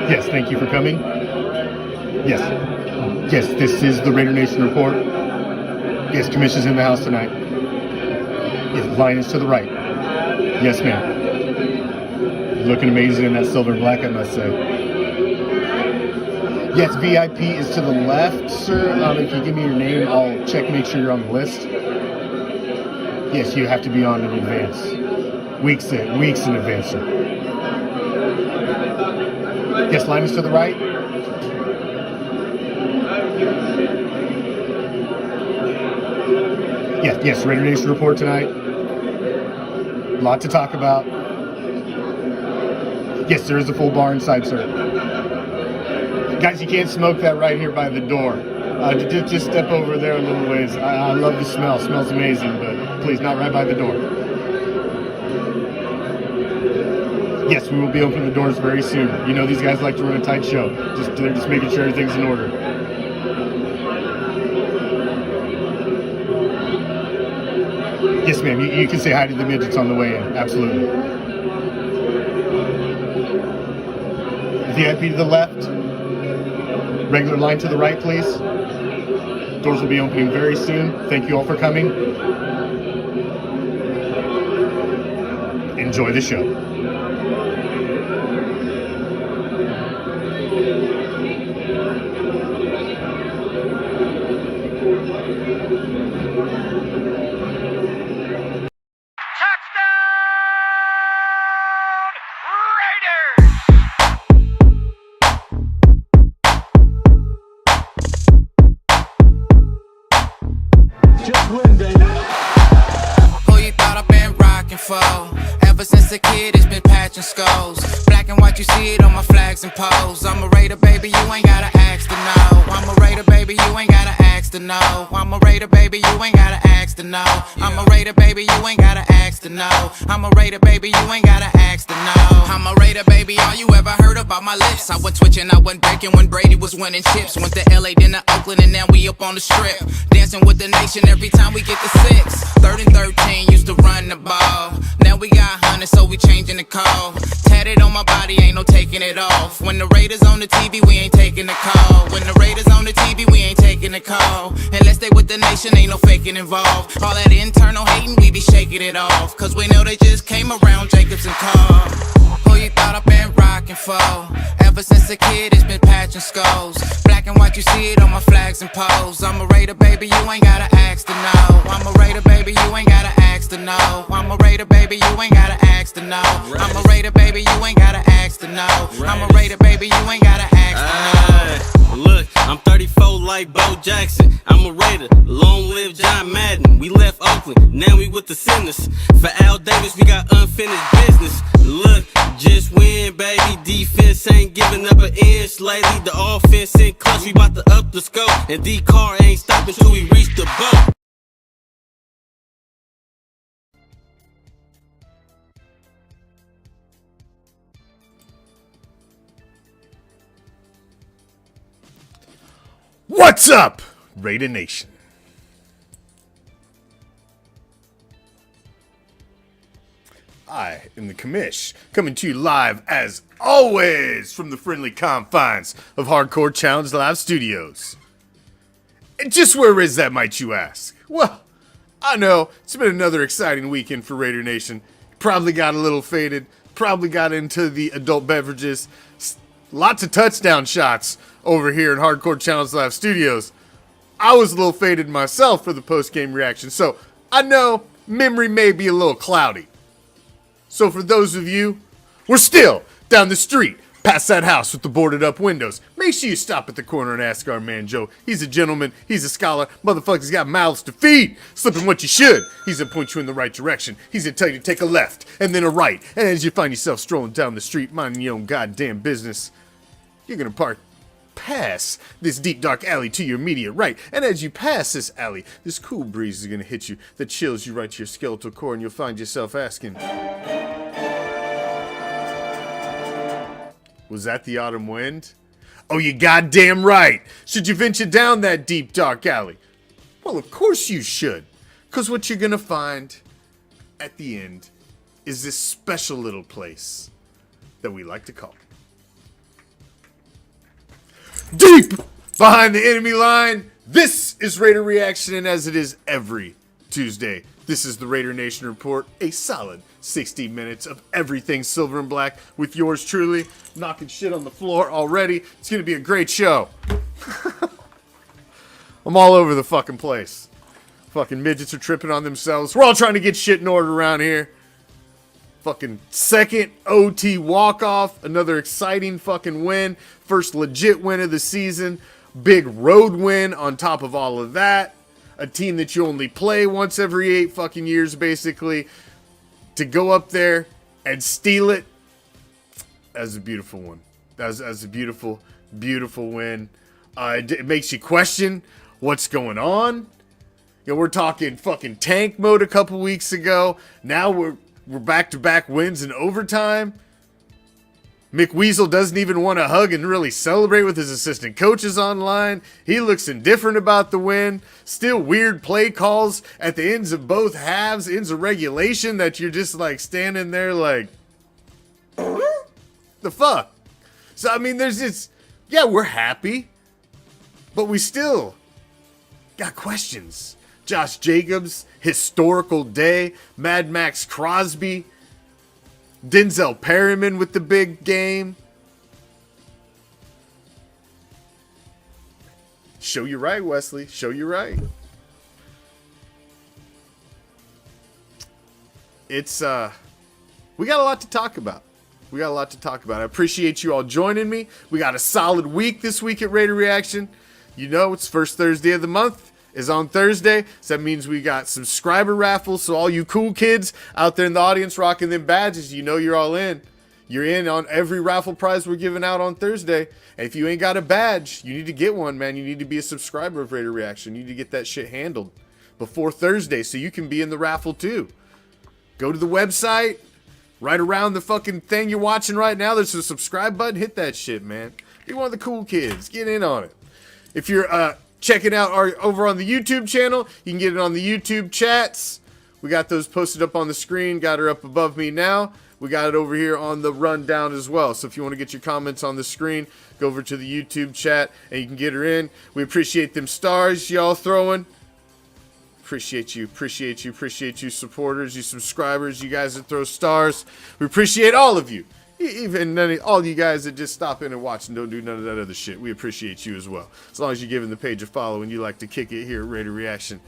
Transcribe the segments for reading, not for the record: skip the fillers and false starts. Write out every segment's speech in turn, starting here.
Yes, thank you for coming. Yes. Yes, this is the Raider Nation report. Yes, Commish is in the house tonight. Yes, line is to the right. Yes, ma'am. Looking amazing in that silver and black, I must say. Yes, VIP is to the left, sir. If you give me your name, I'll check, make sure you're on the list. Yes, you have to be on in advance. Weeks in advance, sir. Yes, line is to the right. Yes, Raider Nation report tonight. A lot to talk about. Yes, there is a full bar inside, sir. Guys, you can't smoke that right here by the door. Just step over there a little ways. I love the smell. It smells amazing, but please, not right by the door. Yes, we will be opening the doors very soon. You know these guys like to run a tight show. They're just making sure everything's in order. Yes, ma'am. You can say hi to the midgets on the way in. Absolutely. VIP to the left. Regular line to the right, please. Doors will be opening very soon. Thank you all for coming. Enjoy the show. Ever since a kid, it's been patching skulls. Black and white, you see it on my flags and poles. I'm a Raider, baby, you ain't gotta ask to know. I'm a Raider, baby, you ain't gotta ask to know. I'm a Raider, baby, you ain't gotta ask to know. I'm a Raider, baby, you ain't gotta ask to know. I'm a Raider, baby, you ain't gotta ask to know. I'm a Raider, baby, all you ever heard about my lips. I went twitching, I went breaking when Brady was winning chips. Went to LA, then to Oakland, and now we up on the strip. Dancing with the nation every time we get to 6. 3rd and 13 used to run the ball. Now we got 100, so we changing the call. Tatted on my body, ain't no taking it off. When the Raiders on the TV, we ain't taking the call. When the Raiders on the TV, we ain't taking the call. Unless they with the nation, ain't no faking involved. All that internal hating, we be shaking it off. Cause we know they just came around Jacobs and Carl. Who you thought I've been rocking for? Ever since a kid, it's been patching skulls. Black and white, you see it on my flags and poles. I'm a Raider, baby, you ain't gotta ask to know. I'm a Raider, baby, you ain't gotta ask to know. I'm a Raider, baby, you ain't gotta ask to know. I'm a Raider, baby, you ain't gotta ask to know. I'm a Raider, baby, you ain't gotta ask to know. Look, I'm 34 like Bo Jackson. I'm a Raider, long live John Madden. We left Oakland, now we with the Sinners. For Al Davis, we got unfinished business. Look, just win, baby. Defense ain't giving up an inch lately. The offense in clutch, we bout to up the scope. And D-Car ain't stopping till we reach the boat. What's up, Raider Nation? I am the Commish, coming to you live, as always, from the friendly confines of Hardcore Challenge Live Studios. And just where is that, might you ask? Well, I know, it's been another exciting weekend for Raider Nation. Probably got a little faded, probably got into the adult beverages. Lots of touchdown shots over here in Hardcore Challenge Live Studios. I was a little faded myself for the post-game reaction, so I know memory may be a little cloudy. So for those of you, we're still down the street, past that house with the boarded up windows. Make sure you stop at the corner and ask our man Joe. He's a gentleman, he's a scholar, motherfucker's got mouths to feed. Slipping what you should. He's gonna point you in the right direction. He's gonna tell you to take a left and then a right. And as you find yourself strolling down the street, minding your own goddamn business, you're gonna pass this deep dark alley to your immediate right. And as you pass this alley, this cool breeze is gonna hit you that chills you right to your skeletal core, and you'll find yourself asking, Was that the autumn wind? Oh, you goddamn right. Should you venture down that deep, dark alley? Well, of course you should. Because what you're going to find at the end is this special little place that we like to call Deep Behind the Enemy Line. This is Raider Reaction, and as it is every Tuesday, this is the Raider Nation Report, a solid 60 minutes of everything silver and black with yours truly, knocking shit on the floor already. It's going to be a great show. I'm all over the fucking place. Fucking midgets are tripping on themselves. We're all trying to get shit in order around here. Fucking second OT walk-off. Another exciting fucking win. First legit win of the season. Big road win on top of all of that. A team that you only play once every 8 fucking years, basically. To go up there and steal it. That's a beautiful one. That's a beautiful, beautiful win. It makes you question what's going on. You know, we're talking fucking tank mode a couple weeks ago. Now we're back-to-back wins in overtime. McWeasel doesn't even want to hug and really celebrate with his assistant coaches online. He looks indifferent about the win. Still weird play calls at the ends of both halves, ends of regulation, that you're just like standing there like, the fuck? So, I mean, there's this, yeah, we're happy, but we still got questions. Josh Jacobs, historical day. Mad Max Crosby. Denzel Perryman with the big game. Show you right, Wesley. Show you right. It's, we got a lot to talk about. I appreciate you all joining me. We got a solid week this week at Raider Reaction. You know, it's first Thursday of the month. Is on Thursday, so that means we got subscriber raffles. So all you cool kids out there in the audience rocking them badges, you know you're all in. You're in on every raffle prize we're giving out on Thursday. And if you ain't got a badge, you need to get one, man. You need to be a subscriber of Raider Reaction. You need to get that shit handled before Thursday so you can be in the raffle too. Go to the website, right around the fucking thing you're watching right now. There's a subscribe button. Hit that shit, man. Be one of the cool kids. Get in on it. If you're check it out over on the YouTube channel. You can get it on the YouTube chats. We got those posted up on the screen. Got her up above me now. We got it over here on the rundown as well. So if you want to get your comments on the screen, go over to the YouTube chat and you can get her in. We appreciate them stars y'all throwing. Appreciate you supporters, you subscribers, you guys that throw stars. We appreciate all of you. Even all you guys that just stop in and watch and don't do none of that other shit. We appreciate you as well. As long as you're giving the page a follow and you like to kick it here at Raider Reaction,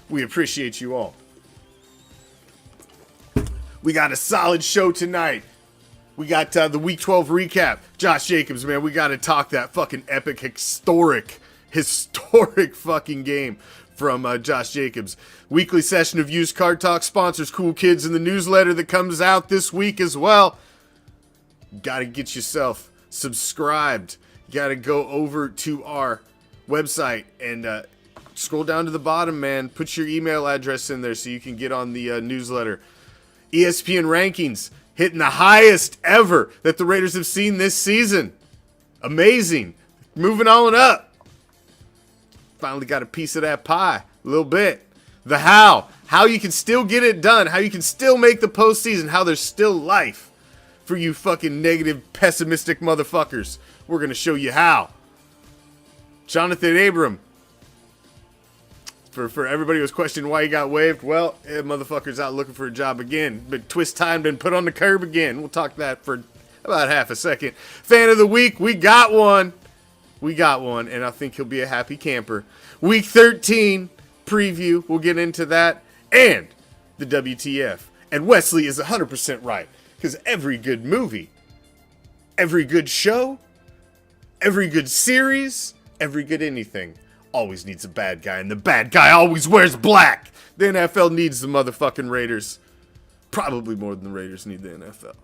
we appreciate you all. We got a solid show tonight. We got the Week 12 recap. Josh Jacobs, man, we got to talk that fucking epic, historic fucking game from Josh Jacobs. Weekly session of Used Card Talk sponsors Cool Kids in the newsletter that comes out this week as well. Got to get yourself subscribed. You got to go over to our website and scroll down to the bottom, man. Put your email address in there so you can get on the newsletter. ESPN rankings hitting the highest ever that the Raiders have seen this season. Amazing. Moving on up. Finally got a piece of that pie. A little bit. The how you can still get it done. How you can still make the postseason. How there's still life. For you fucking negative, pessimistic motherfuckers. We're going to show you how. Jonathan Abram. For everybody who was questioning why he got waived, well, motherfucker's out looking for a job again. But twist time been put on the curb again. We'll talk that for about half a second. Fan of the week, we got one. And I think he'll be a happy camper. Week 13 preview, we'll get into that. And the WTF. And Wesley is 100% right. Because every good movie, every good show, every good series, every good anything always needs a bad guy. And the bad guy always wears black. The NFL needs the motherfucking Raiders. Probably more than the Raiders need the NFL.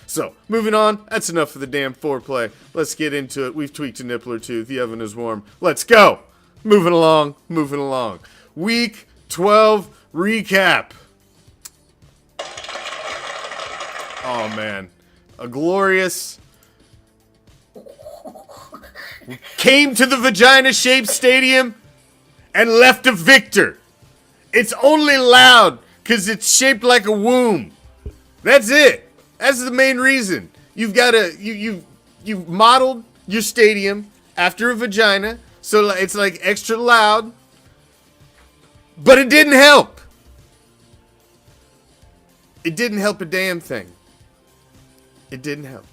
So, moving on. That's enough for the damn foreplay. Let's get into it. We've tweaked a nipple or two. The oven is warm. Let's go. Moving along. Week 12 recap. Oh, man. A glorious came to the vagina-shaped stadium and left a victor. It's only loud because it's shaped like a womb. That's it. That's the main reason. You've got you've modeled your stadium after a vagina, so it's like extra loud. But it didn't help. It didn't help a damn thing. It didn't help.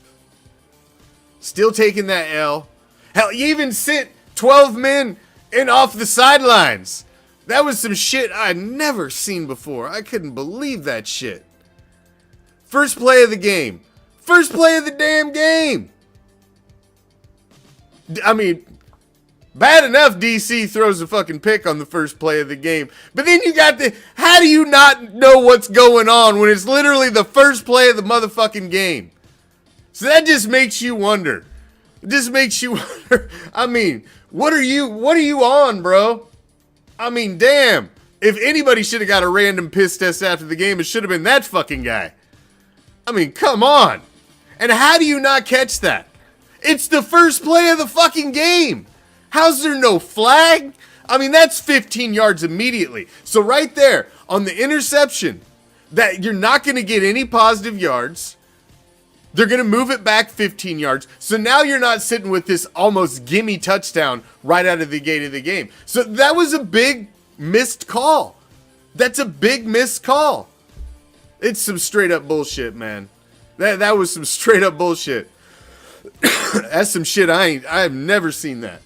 Still taking that L. Hell, you even sent 12 men in off the sidelines. That was some shit I'd never seen before. I couldn't believe that shit. First play of the game. First play of the damn game. I mean, bad enough DC throws a fucking pick on the first play of the game. But then you got how do you not know what's going on when it's literally the first play of the motherfucking game? So that just makes you wonder. It just makes you wonder. I mean, what are you on, bro? I mean, damn. If anybody should have got a random piss test after the game, it should have been that fucking guy. I mean, come on. And how do you not catch that? It's the first play of the fucking game. How's there no flag? I mean, that's 15 yards immediately. So right there on the interception, that you're not going to get any positive yards. They're going to move it back 15 yards. So now you're not sitting with this almost gimme touchdown right out of the gate of the game. So that was a big missed call. That's a big missed call. It's some straight up bullshit, man. That was some straight up bullshit. That's some shit I've never seen that.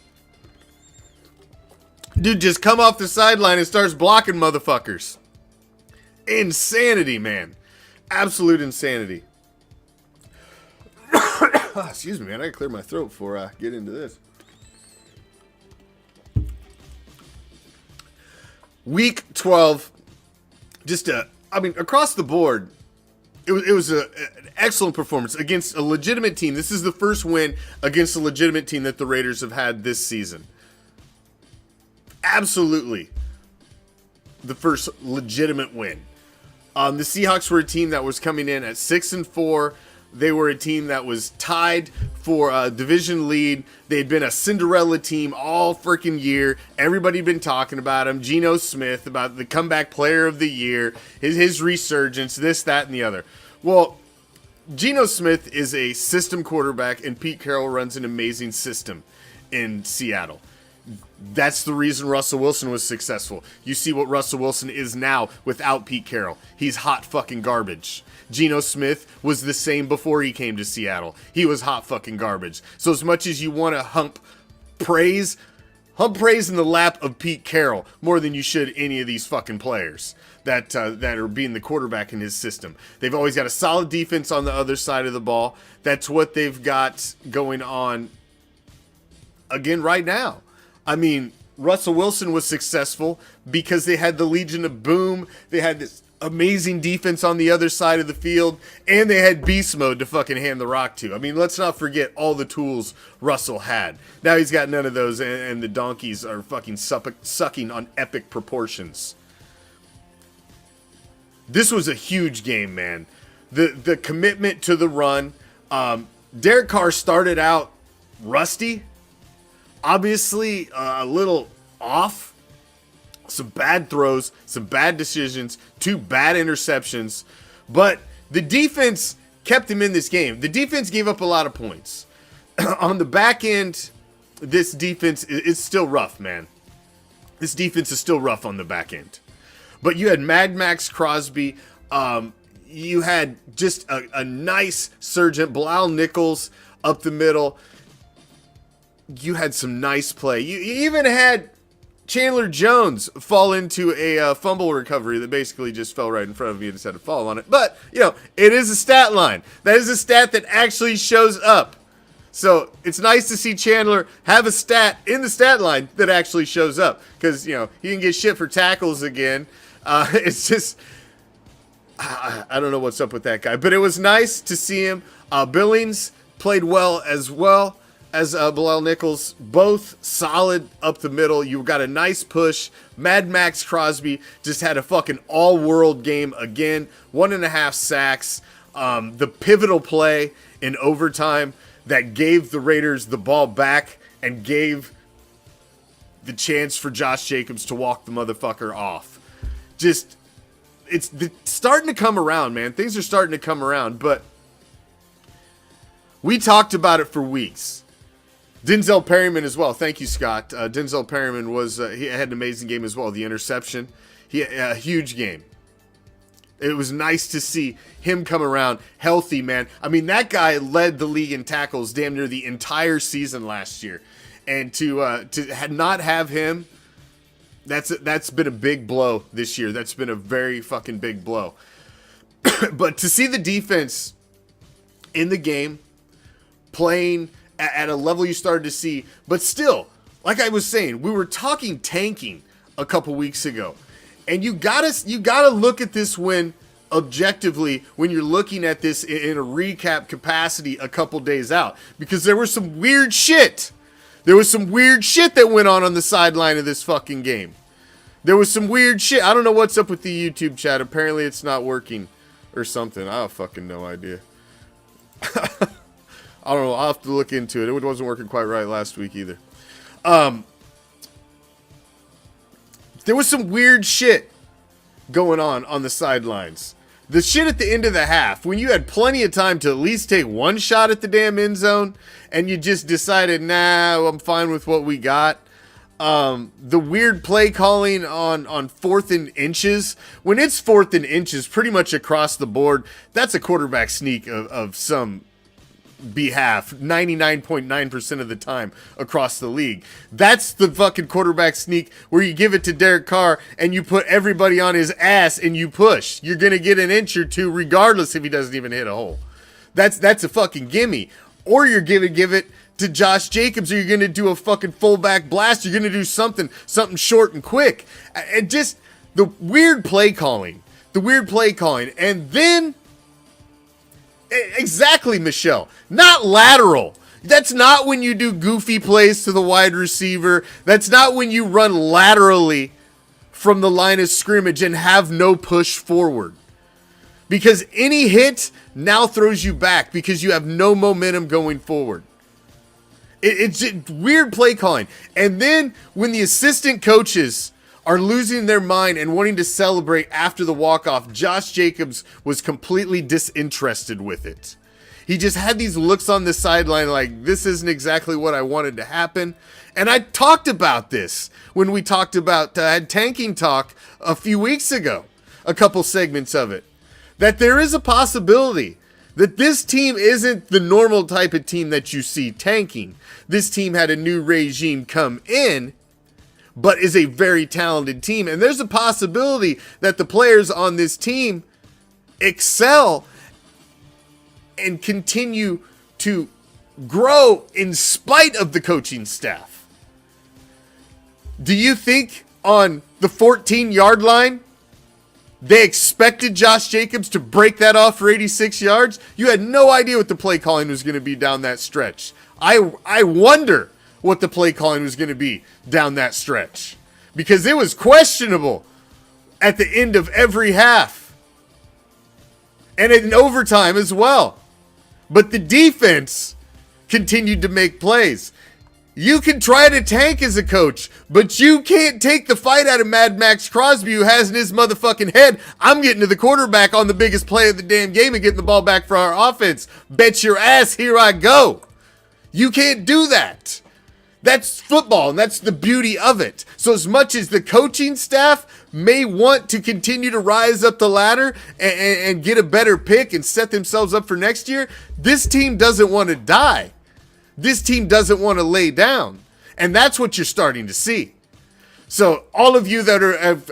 Dude just come off the sideline and starts blocking motherfuckers. Insanity, man. Absolute insanity. Excuse me, man. I gotta clear my throat before I get into this. Week 12. Across the board, it was an excellent performance against a legitimate team. This is the first win against a legitimate team that the Raiders have had this season. Absolutely. The first legitimate win. The Seahawks were a team that was coming in at 6-4. They were a team that was tied for a division lead. They'd been a Cinderella team all freaking year. Everybody had been talking about him. Geno Smith, about the comeback player of the year, his resurgence, this, that, and the other. Well, Geno Smith is a system quarterback, and Pete Carroll runs an amazing system in Seattle. That's the reason Russell Wilson was successful. You see what Russell Wilson is now without Pete Carroll. He's hot fucking garbage. Geno Smith was the same before he came to Seattle. He was hot fucking garbage. So as much as you want to hump praise in the lap of Pete Carroll more than you should any of these fucking players that are being the quarterback in his system. They've always got a solid defense on the other side of the ball. That's what they've got going on again right now. I mean, Russell Wilson was successful because they had the Legion of Boom. They had this amazing defense on the other side of the field, and they had beast mode to fucking hand the rock to. I mean, let's not forget all the tools Russell had. Now he's got none of those, and the donkeys are fucking sucking on epic proportions. This was a huge game, man. The commitment to the run. Derek Carr started out rusty. Obviously, a little off. Some bad throws, some bad decisions, 2 bad interceptions. But the defense kept him in this game. The defense gave up a lot of points. On the back end, this defense is still rough, man. This defense is still rough on the back end. But you had Mad Max Crosby. You had just a nice surgeon, Bilal Nichols up the middle. You had some nice play. You even had Chandler Jones fall into a fumble recovery that basically just fell right in front of me and just had to fall on it. But, it is a stat line. That is a stat that actually shows up. So it's nice to see Chandler have a stat in the stat line that actually shows up. Because, he can get shit for tackles again. It's just, I don't know what's up with that guy. But it was nice to see him. Billings played well as Bilal Nichols, both solid up the middle. You got a nice push. Mad Max Crosby just had a fucking all-world game again. 1.5 sacks. The pivotal play in overtime that gave the Raiders the ball back and gave the chance for Josh Jacobs to walk the motherfucker off. Just, it's starting to come around, man. Things are starting to come around, but we talked about it for weeks. Denzel Perryman as well. Thank you, Scott. Denzel Perryman he had an amazing game as well. The interception. He had a huge game. It was nice to see him come around healthy, man. I mean, that guy led the league in tackles damn near the entire season last year. And to not have him, that's been a big blow this year. That's been a very fucking big blow. But to see the defense in the game playing at a level you started to see, but still, like I was saying, we were talking tanking a couple weeks ago. And you gotta look at this win objectively when you're looking at this in a recap capacity a couple days out, because there was some weird shit. There was some weird shit that went on the sideline of this fucking game. There was some weird shit. I don't know what's up with the YouTube chat. Apparently it's not working or something. I have fucking no idea. I don't know. I'll have to look into it. It wasn't working quite right last week either. There was some weird shit going on the sidelines. The shit at the end of the half, when you had plenty of time to at least take one shot at the damn end zone, and you just decided, nah, I'm fine with what we got. The weird play calling on 4th and inches. When it's 4th and inches pretty much across the board, that's a quarterback sneak of some behalf 99.9% of the time across the league. That's the fucking quarterback sneak where you give it to Derek Carr and you put everybody on his ass and you push. You're going to get an inch or two regardless if he doesn't even hit a hole. That's a fucking gimme. Or you're going to give it to Josh Jacobs, or you're going to do a fucking fullback blast. You're going to do something short and quick. And just the weird play calling. And then exactly, Michelle. Not lateral. That's not when you do goofy plays to the wide receiver. That's not when you run laterally from the line of scrimmage and have no push forward. Because any hit now throws you back because you have no momentum going forward. It's just weird play calling. And then when the assistant coaches are losing their mind and wanting to celebrate after the walk-off, Josh Jacobs was completely disinterested with it. He just had these looks on the sideline like, this isn't exactly what I wanted to happen. And I talked about this when we talked about tanking talk a few weeks ago, a couple segments of it, that there is a possibility that this team isn't the normal type of team that you see tanking. This team had a new regime come in, but is a very talented team. And there's a possibility that the players on this team excel and continue to grow in spite of the coaching staff. Do you think on the 14-yard line, they expected Josh Jacobs to break that off for 86 yards? You had no idea what the play calling was going to be down that stretch. I wonder what the play calling was going to be down that stretch, because it was questionable at the end of every half and in overtime as well. But the defense continued to make plays. You can try to tank as a coach, but you can't take the fight out of Mad Max Crosby, who has in his motherfucking head, I'm getting to the quarterback on the biggest play of the damn game and getting the ball back for our offense. Bet your ass, here I go. You can't do that. That's football, and that's the beauty of it. So as much as the coaching staff may want to continue to rise up the ladder and get a better pick and set themselves up for next year, this team doesn't want to die. This team doesn't want to lay down. And that's what you're starting to see. So all of you that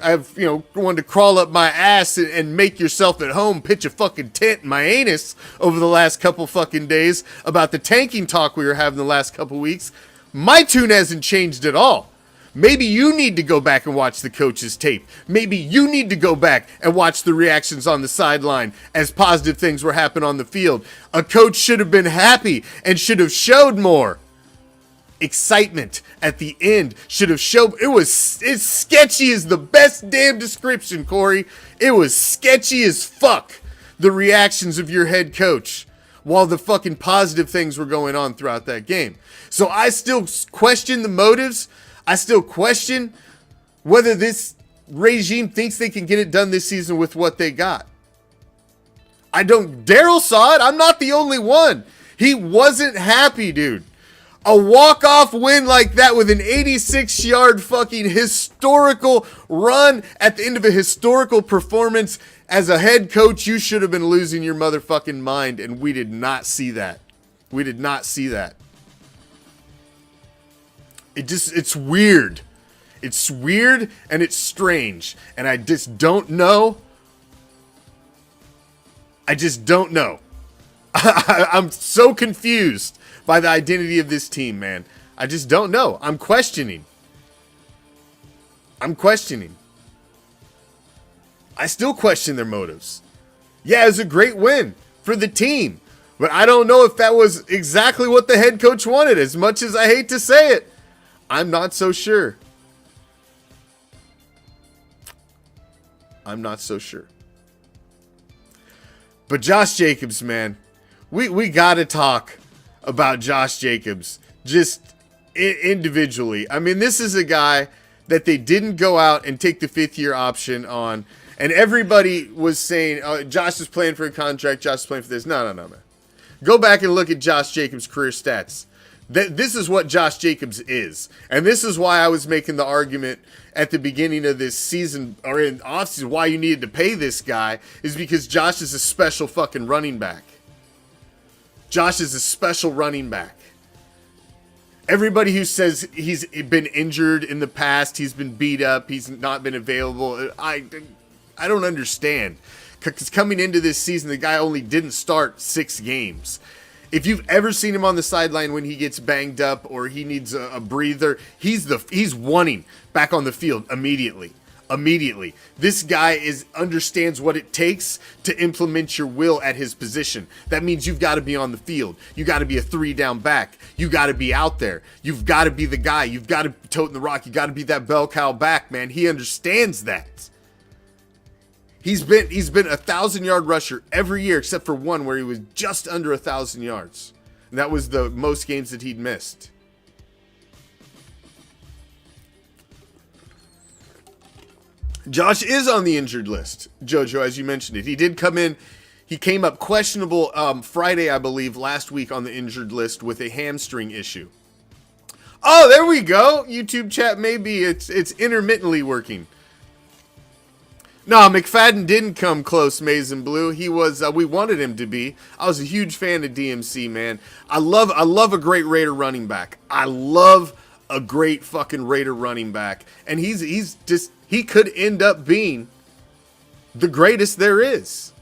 have wanted to crawl up my ass and make yourself at home, pitch a fucking tent in my anus over the last couple fucking days about the tanking talk we were having the last couple weeks, my tune hasn't changed at all. Maybe you need to go back and watch the coach's tape. Maybe you need to go back and watch the reactions on the sideline as positive things were happening on the field. A coach should have been happy and should have showed more excitement at the end. Should have showed. It's sketchy is the best damn description, Corey. It was sketchy as fuck, the reactions of your head coach while the fucking positive things were going on throughout that game. So I still question the motives. I still question whether this regime thinks they can get it done this season with what they got. I don't. Daryl saw it. I'm not the only one. He wasn't happy, dude. A walk-off win like that with an 86-yard fucking historical run at the end of a historical performance. As a head coach, you should have been losing your motherfucking mind, and we did not see that. We did not see that. It's weird. It's weird and it's strange, and I just don't know. I just don't know. I'm so confused by the identity of this team, man. I just don't know. I'm questioning. I still question their motives. Yeah, it was a great win for the team, but I don't know if that was exactly what the head coach wanted. As much as I hate to say it, I'm not so sure. I'm not so sure. But Josh Jacobs, man, we got to talk about Josh Jacobs just individually. I mean, this is a guy that they didn't go out and take the 5th-year option on, and everybody was saying, oh, Josh is playing for a contract, Josh is playing for this. No, man. Go back and look at Josh Jacobs' career stats. This is what Josh Jacobs is, and this is why I was making the argument at the beginning of this season, or in offseason, why you needed to pay this guy, is because Josh is a special fucking running back. Josh is a special running back. Everybody who says he's been injured in the past, he's been beat up, he's not been available, I don't understand. Because coming into this season, the guy only didn't start 6 games. If you've ever seen him on the sideline when he gets banged up or he needs a breather, he's wanting back on the field immediately. This guy understands what it takes to implement your will at his position. That means you've got to be on the field. You got to be a 3-down back. You got to be out there. You've got to be the guy. You've got to tote the rock. You got to be that bell cow back, man. He understands that. He's been a 1,000-yard rusher every year except for one where he was just under 1,000 yards. And that was the most games that he'd missed. Josh is on the injured list, Jojo, as you mentioned it. He did come in. He came up questionable Friday, I believe, last week on the injured list with a hamstring issue. Oh, there we go. YouTube chat, maybe it's intermittently working. No, McFadden didn't come close, Maize and Blue. He was, we wanted him to be. I was a huge fan of DMC, man. I love a great Raider running back. I love a great fucking Raider running back. And he could end up being the greatest there is.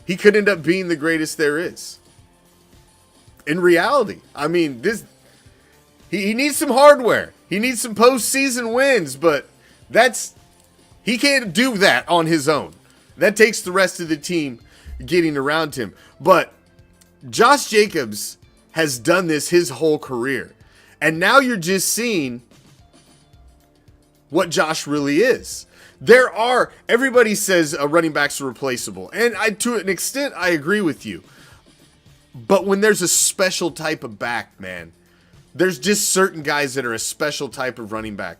He could end up being the greatest there is. In reality. I mean, he needs some hardware. He needs some postseason wins, but he can't do that on his own. That takes the rest of the team getting around him. But Josh Jacobs has done this his whole career. And now you're just seeing what Josh really is. Everybody says running backs are replaceable. And to an extent, I agree with you. But when there's a special type of back, man, there's just certain guys that are a special type of running back.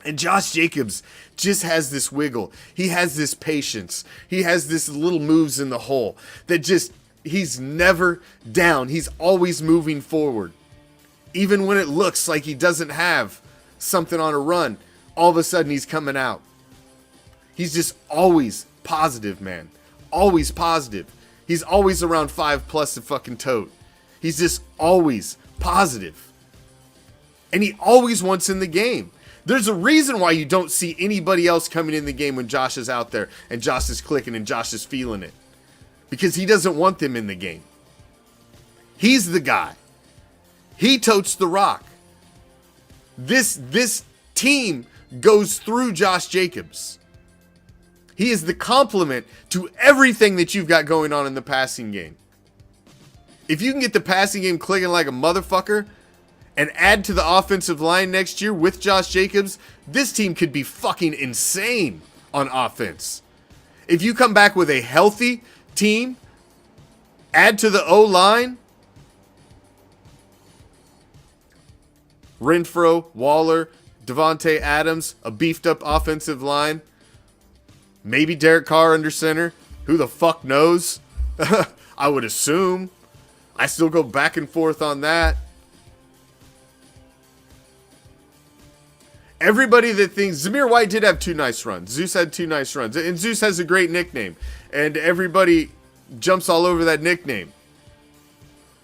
And Josh Jacobs just has this wiggle. He has this patience. He has this little moves in the hole that he's never down. He's always moving forward. Even when it looks like he doesn't have something on a run, all of a sudden he's coming out. He's just always positive, man. Always positive. He's always around 5+ a fucking tote. He's just always positive. And he always wants in the game. There's a reason why you don't see anybody else coming in the game when Josh is out there and Josh is clicking and Josh is feeling it. Because he doesn't want them in the game. He's the guy. He totes the rock. This team goes through Josh Jacobs. He is the complement to everything that you've got going on in the passing game. If you can get the passing game clicking like a motherfucker and add to the offensive line next year with Josh Jacobs, this team could be fucking insane on offense. If you come back with a healthy team Add to the O-line, Renfro, Waller, Devontae Adams, a beefed up offensive line. Maybe Derek Carr under center. Who the fuck knows? I would assume. I still go back and forth on that. Everybody that thinks Zamir White did have 2 nice runs. Zeus had 2 nice runs. And Zeus has a great nickname. And everybody jumps all over that nickname.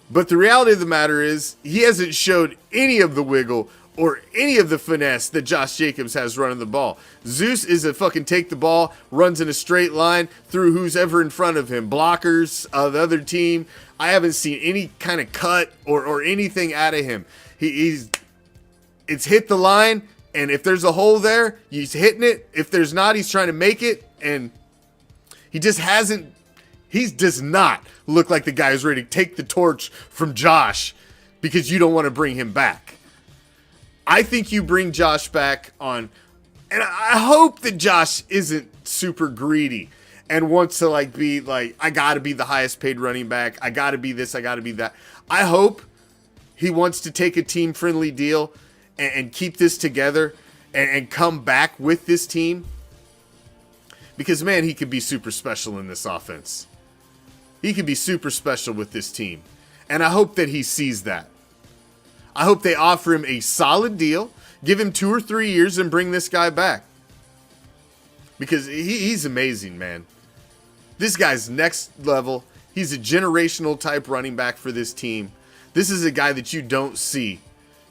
But the reality of the matter is, he hasn't showed any of the wiggle or any of the finesse that Josh Jacobs has running the ball. Zeus is a fucking take the ball, runs in a straight line through who's ever in front of him. Blockers, the other team. I haven't seen any kind of cut or anything out of him. It's hit the line, and if there's a hole there, he's hitting it. If there's not, he's trying to make it, and he does not look like the guy who's ready to take the torch from Josh because you don't want to bring him back. I think you bring Josh back on, and I hope that Josh isn't super greedy and wants to be like, I got to be the highest paid running back. I got to be this. I got to be that. I hope he wants to take a team friendly deal and keep this together and come back with this team. Because, man, he could be super special in this offense. He could be super special with this team. And I hope that he sees that. I hope they offer him a solid deal, give him 2 or 3 years, and bring this guy back. Because he's amazing, man. This guy's next level. He's a generational type running back for this team. This is a guy that you don't see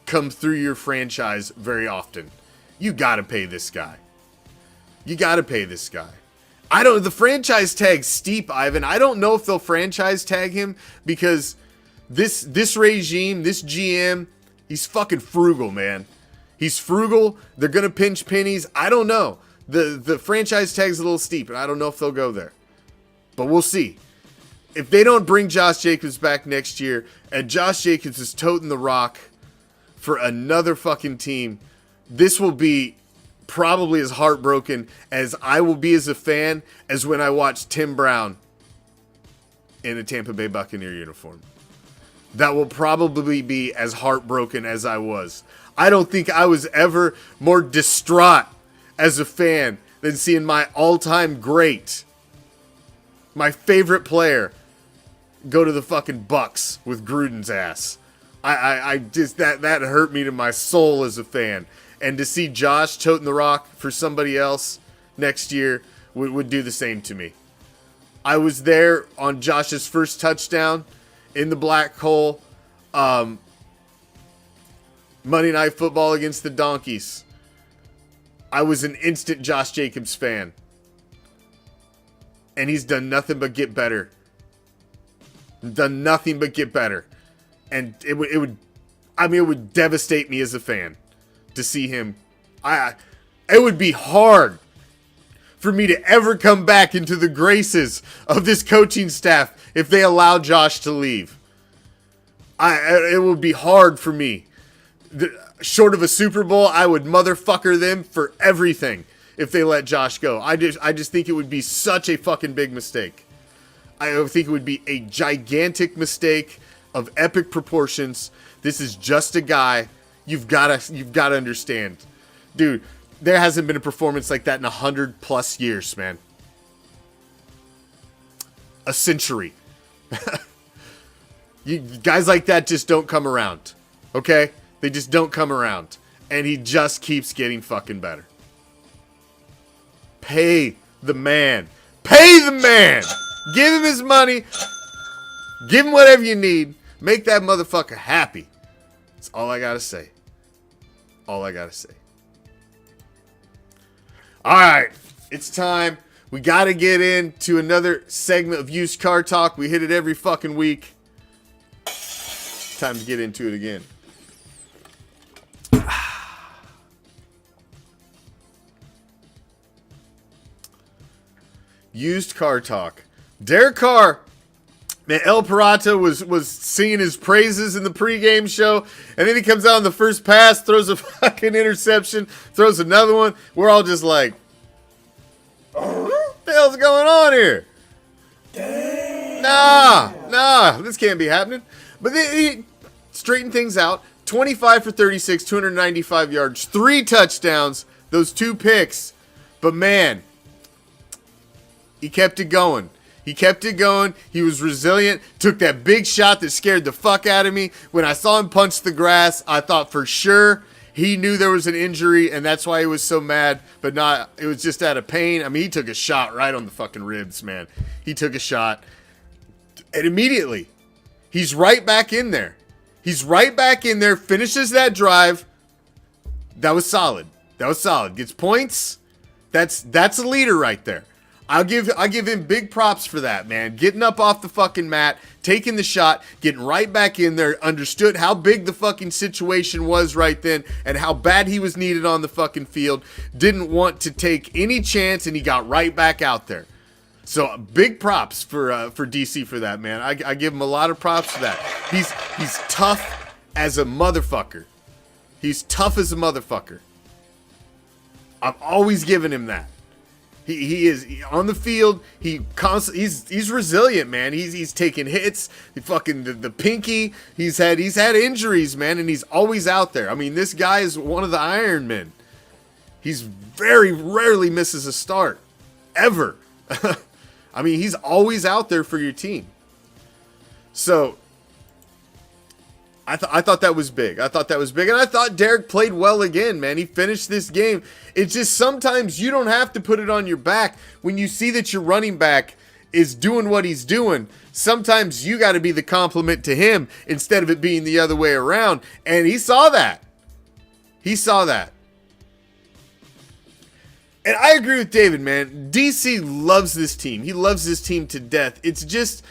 come through your franchise very often. You got to pay this guy. You got to pay this guy. The franchise tag's steep, Ivan. I don't know if they'll franchise tag him because this regime, this GM, he's fucking frugal, man. He's frugal. They're going to pinch pennies. I don't know. The franchise tag's a little steep, and I don't know if they'll go there. But we'll see. If they don't bring Josh Jacobs back next year, and Josh Jacobs is toting the rock for another fucking team, this will be probably as heartbroken as I will be as a fan as when I watched Tim Brown in a Tampa Bay Buccaneer uniform. That will probably be as heartbroken as I was. I don't think I was ever more distraught as a fan than seeing my all-time great, my favorite player, go to the fucking Bucks with Gruden's ass. I just, that hurt me to my soul as a fan. And to see Josh toting the rock for somebody else next year would do the same to me. I was there on Josh's first touchdown in the black hole. Monday Night Football against the Donkeys. I was an instant Josh Jacobs fan. And he's done nothing but get better. Done nothing but get better. And it would devastate me as a fan to see him. It would be hard for me to ever come back into the graces of this coaching staff if they allow Josh to leave. It would be hard for me. Short of a Super Bowl, I would motherfucker them for everything if they let Josh go. I just think it would be such a fucking big mistake. I think it would be a gigantic mistake of epic proportions. This is just a guy. You've got to understand. Dude, there hasn't been a performance like that in 100+ years, man. A century. Guys like that just don't come around. Okay? They just don't come around. And he just keeps getting fucking better. Pay the man. Pay the man! Give him his money. Give him whatever you need. Make that motherfucker happy. That's all I gotta say. All I gotta say. Alright. It's time. We gotta get into another segment of used car talk. We hit it every fucking week. Time to get into it again. Used car talk. Derek Carr, man, El Pirata was singing his praises in the pregame show, and then he comes out on the first pass, throws a fucking interception, throws another one. We're all just like, what the hell's going on here? Damn. Nah, this can't be happening. But he straightened things out. 25 for 36, 295 yards, 3 touchdowns, those 2 picks. But man, he kept it going. He kept it going. He was resilient. Took that big shot that scared the fuck out of me. When I saw him punch the grass, I thought for sure he knew there was an injury, and that's why he was so mad. But not, it was just out of pain. I mean, he took a shot right on the fucking ribs, man. He took a shot. And immediately, he's right back in there. He's right back in there, finishes that drive. That was solid. That was solid. Gets points. That's a leader right there. I give him big props for that, man. Getting up off the fucking mat, taking the shot, getting right back in there, understood how big the fucking situation was right then and how bad he was needed on the fucking field. Didn't want to take any chance, and he got right back out there. So big props for DC for that, man. I give him a lot of props for that. He's tough as a motherfucker. He's tough as a motherfucker. I'm always giving him that. He is on the field. He's resilient, man. He's taking hits. The pinky. He's had injuries, man, and he's always out there. I mean, this guy is one of the Iron Men. He's very rarely misses a start, ever. I mean, he's always out there for your team. So I thought that was big. I thought that was big. And I thought Derek played well again, man. He finished this game. It's just sometimes you don't have to put it on your back when you see that your running back is doing what he's doing. Sometimes you got to be the compliment to him instead of it being the other way around. And he saw that. He saw that. And I agree with David, man. DC loves this team. He loves this team to death. It's just,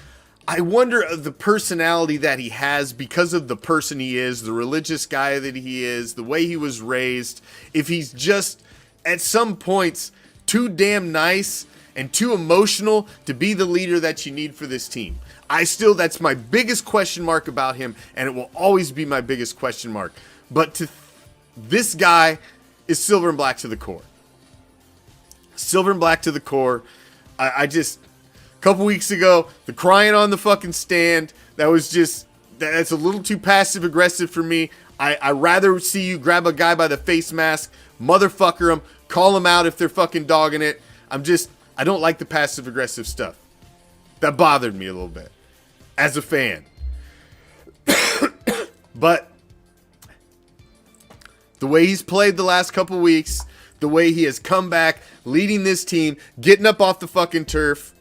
I wonder of the personality that he has because of the person he is, the religious guy that he is, the way he was raised. If he's just, at some points, too damn nice and too emotional to be the leader that you need for this team. That's my biggest question mark about him, and it will always be my biggest question mark. But this guy is silver and black to the core. Silver and black to the core. A couple weeks ago, the crying on the fucking stand, that's a little too passive aggressive for me. I rather see you grab a guy by the face mask, motherfucker him, call him out if they're fucking dogging it. I don't like the passive aggressive stuff. That bothered me a little bit as a fan. But the way he's played the last couple weeks, the way he has come back, leading this team, getting up off the fucking turf.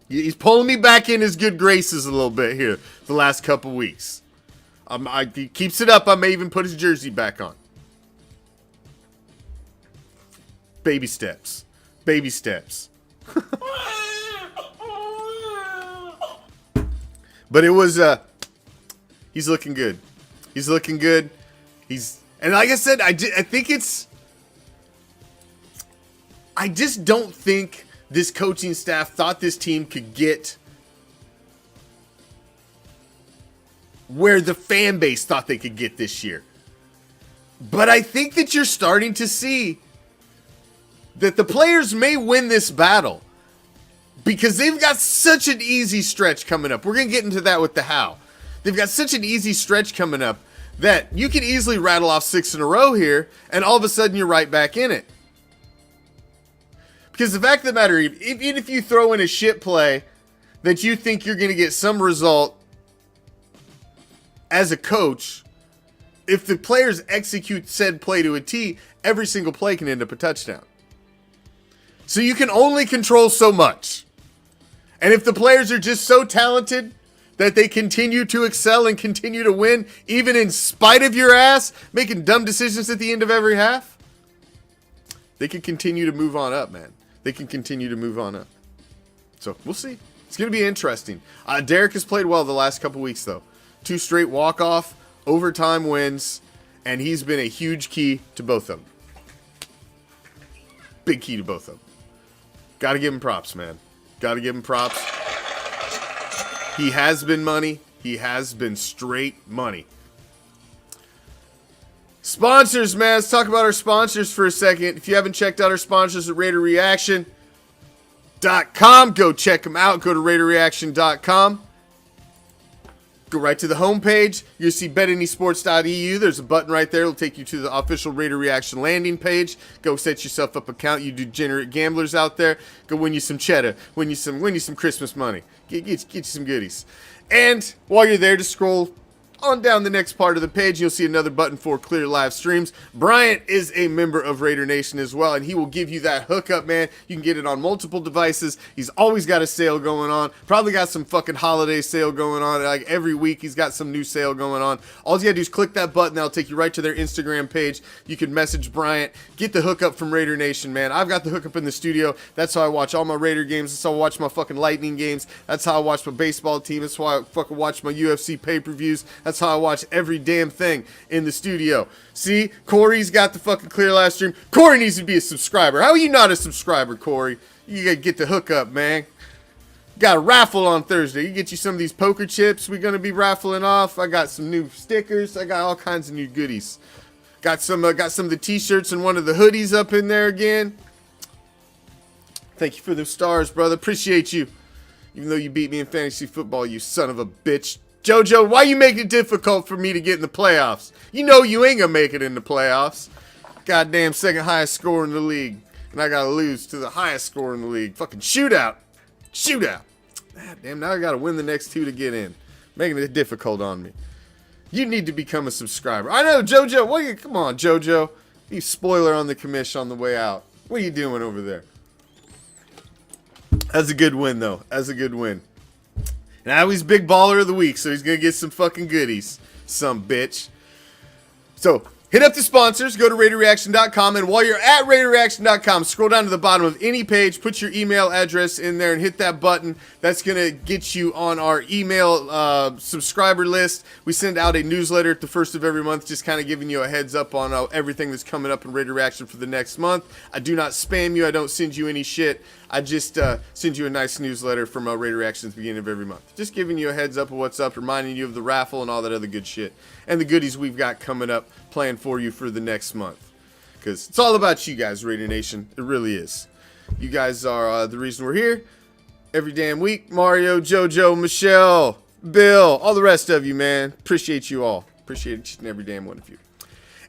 He's pulling me back in his good graces a little bit here the last couple weeks. He keeps it up. I may even put his jersey back on. Baby steps. Baby steps. But it was, he's looking good. He's looking good. And like I said, I just don't think this coaching staff thought this team could get where the fan base thought they could get this year. But I think that you're starting to see that the players may win this battle because they've got such an easy stretch coming up. We're going to get into that with the how. They've got such an easy stretch coming up that you can easily rattle off 6 in a row here, and all of a sudden you're right back in it. Because the fact of the matter, even if you throw in a shit play that you think you're going to get some result as a coach, if the players execute said play to a T, every single play can end up a touchdown. So you can only control so much. And if the players are just so talented that they continue to excel and continue to win, even in spite of your ass, making dumb decisions at the end of every half, they can continue to move on up, man. They can continue to move on up. So we'll see. It's going to be interesting. Derek has played well the last couple weeks, though. 2 straight walk-off, overtime wins, and he's been a huge key to both of them. Big key to both of them. Got to give him props, man. Got to give him props. He has been money. He has been straight money. Sponsors, man. Let's talk about our sponsors for a second. If you haven't checked out our sponsors at Raider Reaction, RaiderReaction.com. Go check them out. Go to RaiderReaction.com. Go right to the homepage. You'll see BetAnySports.eu. There's a button right there. It'll take you to the official Raider Reaction landing page. Go set yourself up an account. You degenerate gamblers out there. Go win you some cheddar. Win you some Christmas money. Get you some goodies. And while you're there, just scroll on down the next part of the page, you'll see another button for clear live streams. Bryant is a member of Raider Nation as well, and he will give you that hookup, man. You can get it on multiple devices. He's always got a sale going on. Probably got some fucking holiday sale going on. Like every week, he's got some new sale going on. All you gotta do is click that button. That'll take you right to their Instagram page. You can message Bryant. Get the hookup from Raider Nation, man. I've got the hookup in the studio. That's how I watch all my Raider games. That's how I watch my fucking Lightning games. That's how I watch my baseball team. That's why I fucking watch my UFC pay-per-views. That's how I watch every damn thing in the studio. See, Corey's got the fucking clear live stream. Corey needs to be a subscriber. How are you not a subscriber, Corey? You gotta get the hookup, man. Got a raffle on Thursday. You get you some of these poker chips we're gonna be raffling off. I got some new stickers. I got all kinds of new goodies. Got some of the t-shirts and one of the hoodies up in there again. Thank you for the stars, brother. Appreciate you. Even though you beat me in fantasy football, you son of a bitch. JoJo, why you make it difficult for me to get in the playoffs? You know you ain't gonna make it in the playoffs. Goddamn second highest score in the league. And I gotta lose to the highest score in the league. Fucking shootout. Shootout. God damn, now I gotta win the next two to get in. Making it difficult on me. You need to become a subscriber. I know, JoJo. What are you? Come on, JoJo. You spoiler on the commish on the way out. What are you doing over there? That's a good win, though. That's a good win. Now he's big baller of the week, so he's going to get some fucking goodies. Some bitch. So, hit up the sponsors. Go to RaiderReaction.com. And while you're at RaiderReaction.com, scroll down to the bottom of any page. Put your email address in there and hit that button. That's going to get you on our email subscriber list. We send out a newsletter at the first of every month, just kind of giving you a heads up on everything that's coming up in Raider Reaction for the next month. I do not spam you. I don't send you any shit. I just send you a nice newsletter from Raider Reaction at the beginning of every month. Just giving you a heads up of what's up, reminding you of the raffle and all that other good shit. And the goodies we've got coming up, planned for you for the next month. Because it's all about you guys, Raider Nation. It really is. You guys are the reason we're here every damn week. Mario, JoJo, Michelle, Bill, all the rest of you, man. Appreciate you all. Appreciate each and every damn one of you.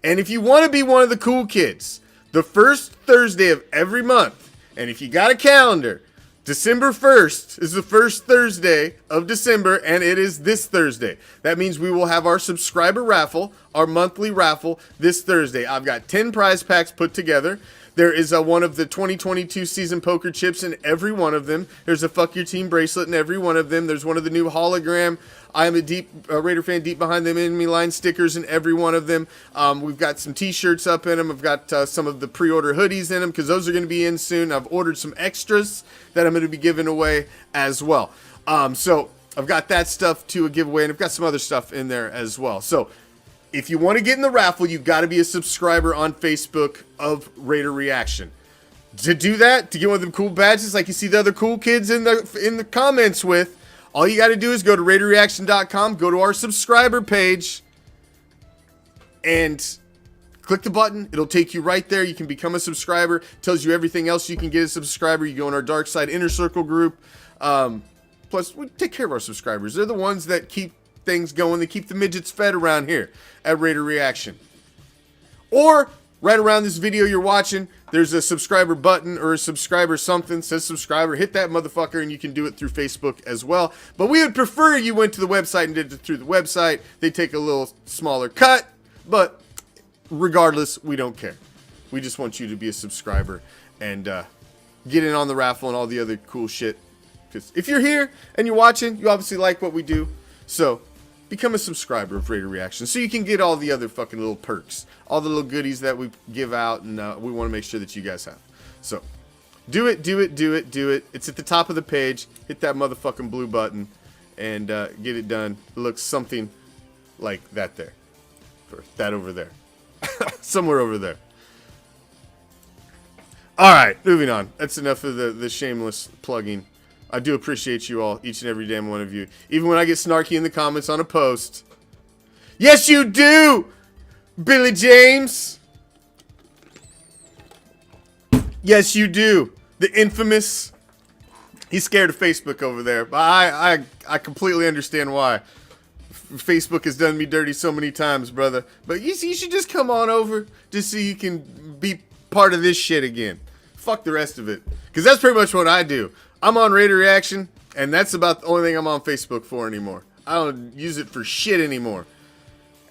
And if you want to be one of the cool kids, the first Thursday of every month, and if you got a calendar, December 1st is the first Thursday of December, and it is this Thursday. That means we will have our subscriber raffle, our monthly raffle, this Thursday. I've got 10 prize packs put together. There is one of the 2022 season poker chips in every one of them. There's a Fuck Your Team bracelet in every one of them. There's one of the new hologram I am a Raider fan deep behind them enemy line stickers in every one of them. We've got some t-shirts up in them. I've got some of the pre-order hoodies in them because those are going to be in soon. I've ordered some extras that I'm going to be giving away as well. So I've got that stuff to a giveaway, and I've got some other stuff in there as well. So if you want to get in the raffle, you've got to be a subscriber on Facebook of Raider Reaction. To do that, to get one of them cool badges like you see the other cool kids in the comments with, all you got to do is go to RaiderReaction.com, go to our subscriber page, and click the button. It'll take you right there. You can become a subscriber. It tells you everything else you can get as a subscriber. You go in our Dark Side Inner Circle group. Plus, we take care of our subscribers. They're the ones that keep things going. They keep the midgets fed around here at Raider Reaction. Or right around this video you're watching, there's a subscriber button or a subscriber something, says subscriber. Hit that motherfucker and you can do it through Facebook as well. But we would prefer you went to the website and did it through the website. They take a little smaller cut, but regardless, we don't care. We just want you to be a subscriber and get in on the raffle and all the other cool shit. Because if you're here and you're watching, you obviously like what we do. So become a subscriber of Raider Reaction so you can get all the other fucking little perks, all the little goodies that we give out, and we want to make sure that you guys have. So do it. It's at the top of the page. Hit that motherfucking blue button and get it done. It looks something like that there. Or that over there. Somewhere over there. All right, moving on. That's enough of the shameless plugging. I do appreciate you all, each and every damn one of you. Even when I get snarky in the comments on a post. Yes, you do! Billy James! Yes, you do. The infamous He's scared of Facebook over there, but I completely understand why. Facebook has done me dirty so many times, brother. But you should just come on over just so you can be part of this shit again. Fuck the rest of it. Because that's pretty much what I do. I'm on Raider Reaction, and that's about the only thing I'm on Facebook for anymore. I don't use it for shit anymore.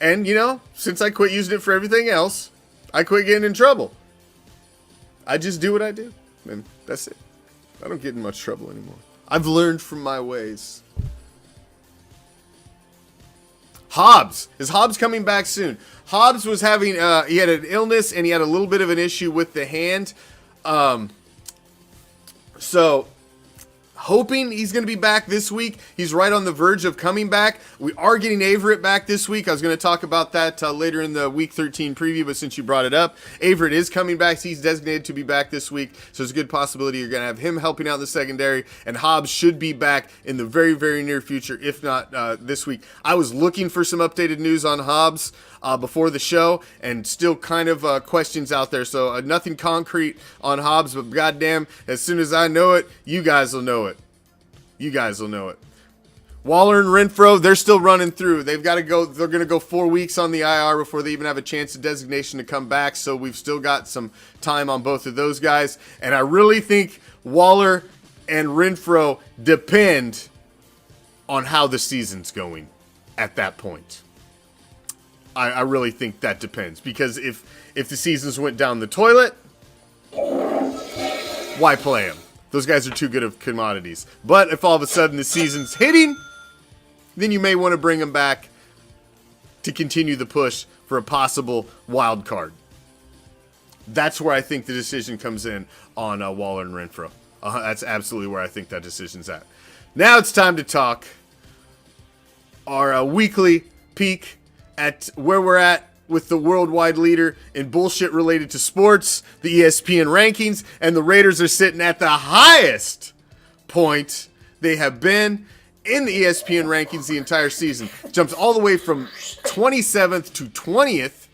And, you know, since I quit using it for everything else, I quit getting in trouble. I just do what I do, and that's it. I don't get in much trouble anymore. I've learned from my ways. Hobbs. Is Hobbs coming back soon? Hobbs was having, he had an illness and he had a little bit of an issue with the hand. So, hoping he's going to be back this week. He's right on the verge of coming back. We are getting Averett back this week. I was going to talk about that later in the Week 13 preview, but since you brought it up, Averett is coming back. He's designated to be back this week, so there's a good possibility you're going to have him helping out in the secondary, and Hobbs should be back in the very, very near future, if not this week. I was looking for some updated news on Hobbs before the show, and still kind of questions out there, so nothing concrete on Hobbs, but goddamn, as soon as I know it, you guys will know it. You guys will know it. Waller and Renfro, they're still running through. They've got to go. They're going to go 4 weeks on the IR before they even have a chance of designation to come back. So we've still got some time on both of those guys. And I really think Waller and Renfro depend on how the season's going at that point. I really think that depends. Because if the seasons went down the toilet, why play them? Those guys are too good of commodities. But if all of a sudden the season's hitting, then you may want to bring them back to continue the push for a possible wild card. That's where I think the decision comes in on Waller and Renfro. That's absolutely where I think that decision's at. Now it's time to talk our weekly peek at where we're at with the worldwide leader in bullshit related to sports, the ESPN rankings, and the Raiders are sitting at the highest point they have been in the ESPN rankings the entire season. Jumps all the way from 27th to 20th,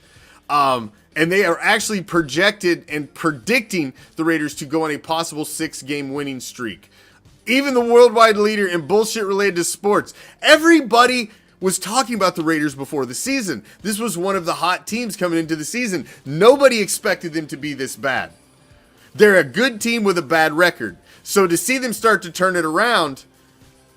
and they are actually projected and predicting the Raiders to go on a possible 6-game winning streak. Even the worldwide leader in bullshit related to sports. Everybody was talking about the Raiders before the season. This was one of the hot teams coming into the season. Nobody expected them to be this bad. They're a good team with a bad record. So to see them start to turn it around,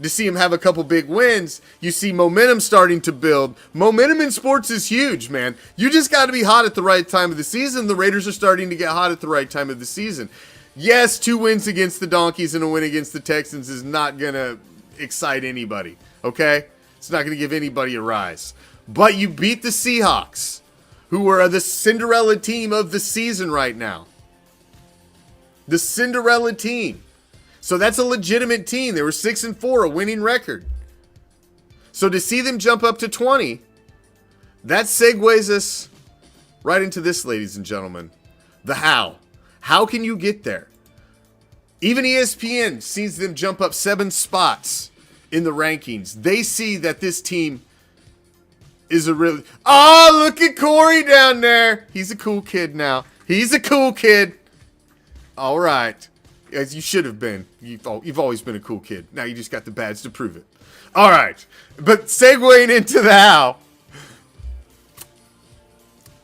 to see them have a couple big wins, you see momentum starting to build. Momentum in sports is huge, man. You just got to be hot at the right time of the season. The Raiders are starting to get hot at the right time of the season. Yes, 2 wins against the Donkeys and a win against the Texans is not going to excite anybody, okay? It's not going to give anybody a rise. But you beat the Seahawks, who are the Cinderella team of the season right now. The Cinderella team. So that's a legitimate team. They were 6-4, a winning record. So to see them jump up to 20, that segues us right into this, ladies and gentlemen. The how. How can you get there? Even ESPN sees them jump up 7 spots in the rankings. They see that this team is a really... Oh, look at Corey down there. He's a cool kid now. He's a cool kid. All right. As you should have been. You've always been a cool kid. Now you just got the badge to prove it. All right. But segueing into the how.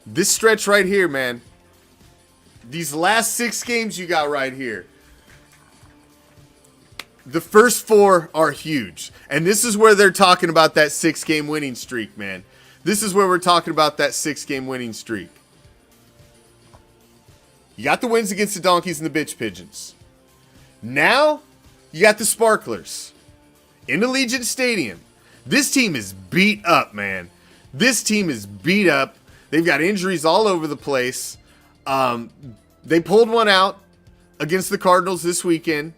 This stretch right here, man. These last 6 games you got right here. The first 4 are huge. And this is where they're talking about that 6-game winning streak, man. This is where we're talking about that 6-game winning streak. You got the wins against the Donkeys and the Bitch Pigeons. Now, you got the Sparklers in Allegiant Stadium. This team is beat up, man. This team is beat up. They've got injuries all over the place. They pulled one out against the Cardinals this weekend.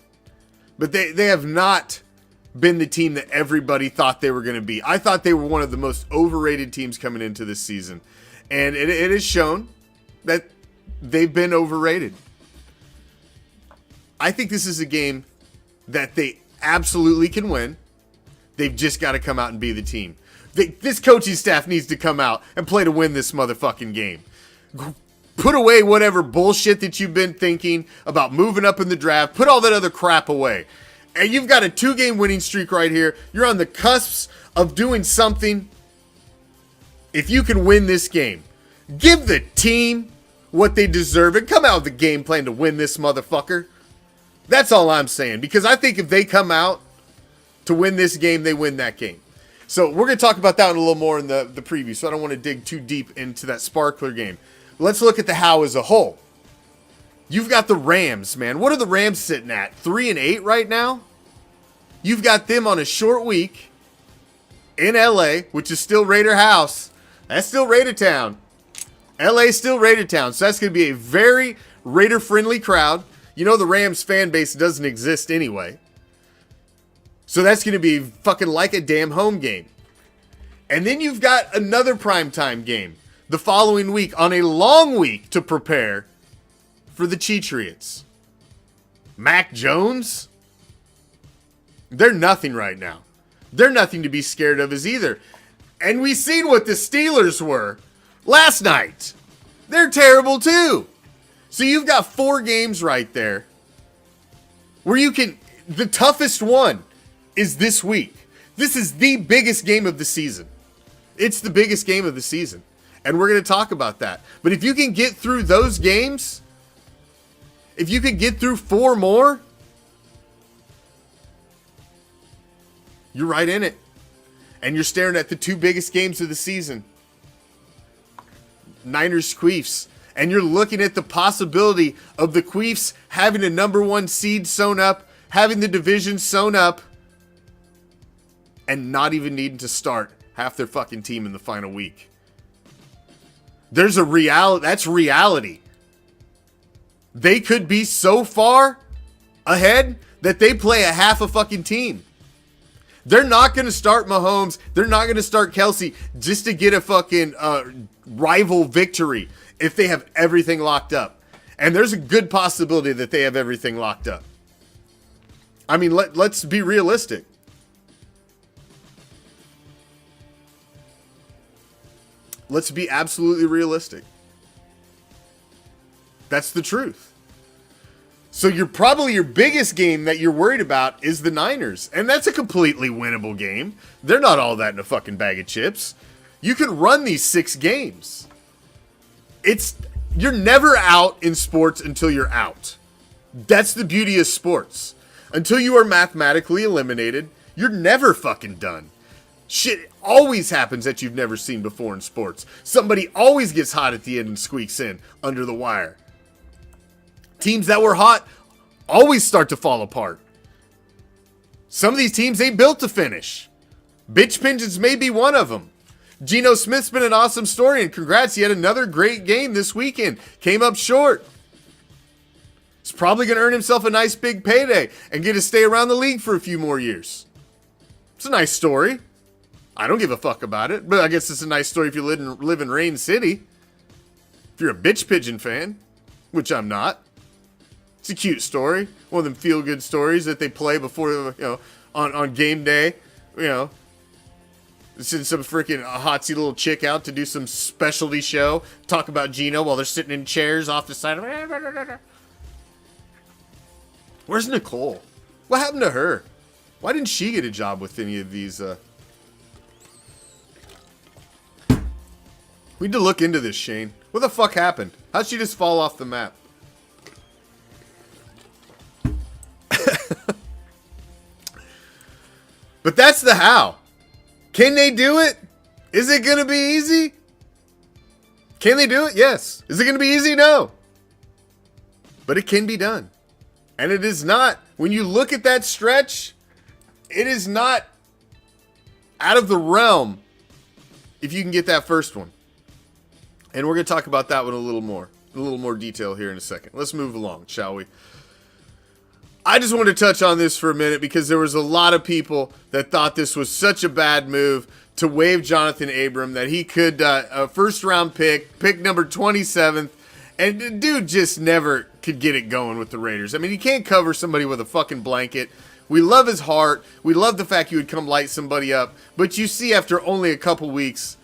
But they have not been the team that everybody thought they were going to be. I thought they were one of the most overrated teams coming into this season. And it has shown that they've been overrated. I think this is a game that they absolutely can win. They've just got to come out and be the team. This coaching staff needs to come out and play to win this motherfucking game. Put away whatever bullshit that you've been thinking about moving up in the draft. Put all that other crap away. And you've got a 2-game winning streak right here. You're on the cusps of doing something. If you can win this game, give the team what they deserve and come out with a game plan to win this motherfucker. That's all I'm saying. Because I think if they come out to win this game, they win that game. So we're going to talk about that one a little more in the preview. So I don't want to dig too deep into that sparkler game. Let's look at the how as a whole. You've got the Rams, man. What are the Rams sitting at? 3-8 right now? You've got them on a short week in LA, which is still Raider House. That's still Raider Town. LA is still Raider Town. So that's going to be a very Raider-friendly crowd. You know the Rams fan base doesn't exist anyway. So that's going to be fucking like a damn home game. And then you've got another primetime game the following week on a long week to prepare for the Cheatriots. Mac Jones? They're nothing right now. They're nothing to be scared of as either. And we seen what the Steelers were last night. They're terrible too. So you've got 4 games right there where you can... The toughest one is this week. This is the biggest game of the season. It's the biggest game of the season. And we're going to talk about that. But if you can get through those games, if you can get through 4 more, you're right in it. And you're staring at the 2 biggest games of the season. Niners Queefs. And you're looking at the possibility of the Queefs having a number 1 seed sewn up, having the division sewn up, and not even needing to start half their fucking team in the final week. There's a reality. That's reality. They could be so far ahead that they play a half a fucking team. They're not going to start Mahomes. They're not going to start Kelsey just to get a fucking rival victory if they have everything locked up. And there's a good possibility that they have everything locked up. I mean, let's be realistic. Let's be absolutely realistic. That's the truth. So your biggest game that you're worried about is the Niners. And that's a completely winnable game. They're not all that in a fucking bag of chips. You can run these 6 games. You're never out in sports until you're out. That's the beauty of sports. Until you are mathematically eliminated, you're never fucking done. Shit always happens that you've never seen before in sports. Somebody always gets hot at the end and squeaks in under the wire. Teams that were hot always start to fall apart. Some of these teams ain't built to finish. Bitch Pigeons may be one of them. Geno Smith's been an awesome story, and congrats, he had another great game this weekend. Came up short. He's probably going to earn himself a nice big payday and get to stay around the league for a few more years. It's a nice story. I don't give a fuck about it, but I guess it's a nice story if you live in Rain City. If you're a Bitch Pigeon fan, which I'm not. It's a cute story. One of them feel-good stories that they play before, on game day. Send some freaking hotsy little chick out to do some specialty show. Talk about Geno while they're sitting in chairs off the side of... Where's Nicole? What happened to her? Why didn't she get a job with any of these... We need to look into this, Shane. What the fuck happened? How'd she just fall off the map? But that's the how. Can they do it? Is it going to be easy? Can they do it? Yes. Is it going to be easy? No. But it can be done. And it is not. When you look at that stretch, it is not out of the realm if you can get that first one. And we're going to talk about that one a little more detail here in a second. Let's move along, shall we? I just wanted to touch on this for a minute because there was a lot of people that thought this was such a bad move to waive Jonathan Abram, that he could, a first-round pick number 27th, and the dude just never could get it going with the Raiders. I mean, he can't cover somebody with a fucking blanket. We love his heart. We love the fact he would come light somebody up. But you see, after only a couple weeks,